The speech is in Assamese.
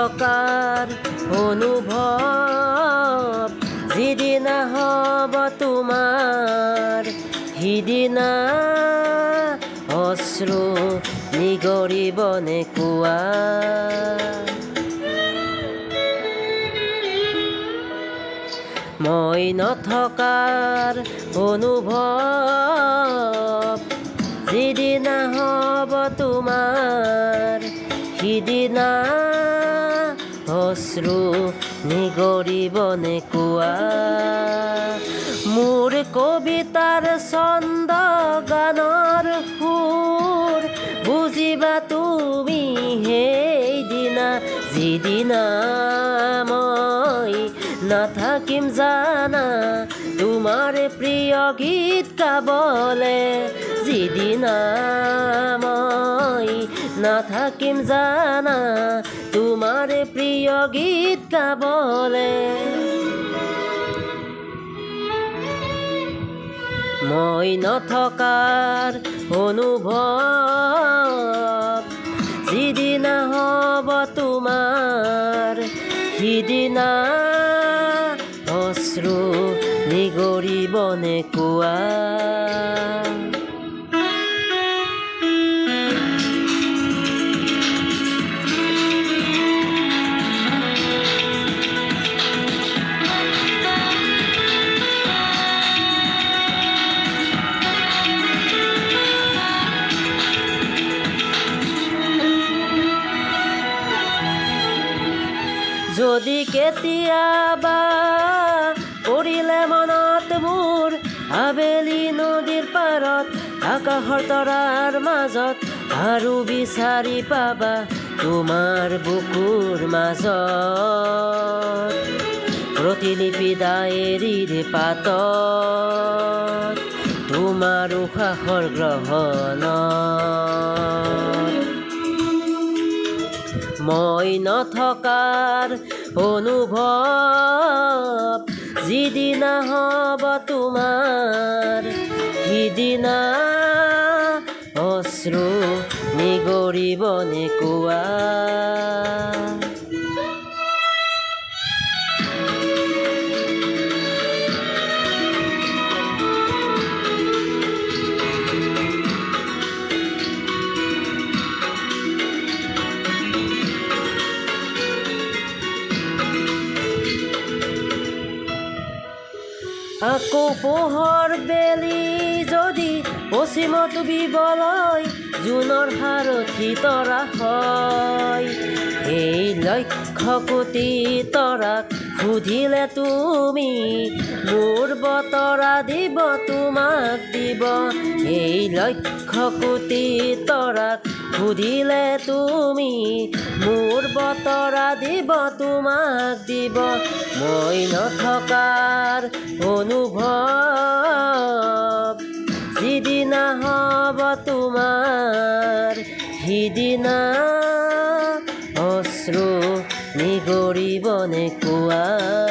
নথকাৰ অনুভৱ যিদিনা হ'ব তোমাৰ সিদিনা অশ্ৰু নিগৰিবনে কোৱা মই নথকাৰ অনুভৱ যিদিনা হ'ব তোমাৰ সিদিনা অশ্ৰু নিগৰিবনে কোৱা মোৰ কবিতাৰ ছন্দ গানৰ সুৰ বুজিবা তুমি সেইদিনা যিদিনা মই নাথাকিম জানা তোমাৰ প্ৰিয় গীত গাবলে যিদিনা মই নাথাকিম জানা তোমাৰ প্ৰিয় গীত গাবলে মই নথকাৰ অনুভৱ যিদিনা হ'ব তোমাৰ সিদিনা অশ্ৰু নিগৰিবনে কোৱা যদি কেতিয়াবা পৰিলে মনত মোৰ আবেলি নদীৰ পাৰত আকাশৰ তৰাৰ মাজত আৰু বিচাৰি পাবা তোমাৰ বুকুৰ মাজত প্ৰতিলিপি ডায়েৰীৰ পাতত তোমাৰ উশাহৰ গ্ৰহণত মই নথকাৰ অনুভৱ যিদিনা হ'ব তোমাৰ সিদিনা অশ্ৰু নিগৰিবনে কোৱা আকৌ পোহৰ বেলি যদি পশ্চিমত ডুবিবলৈ জোনৰ সাৰথি তৰা হয় এই লক্ষ কোটি তৰাক সুধিলে তুমি মোৰ বতৰা দিব তোমাক দিব এই লক্ষ কোটি তৰাক সুধিলে তুমি মোৰ বতৰা দিব তোমাক দিব মই নথকাৰ অনুভৱ যিদিনা হ'ব তোমাৰ সিদিনা অশ্ৰু নিগৰিবনে কোৱা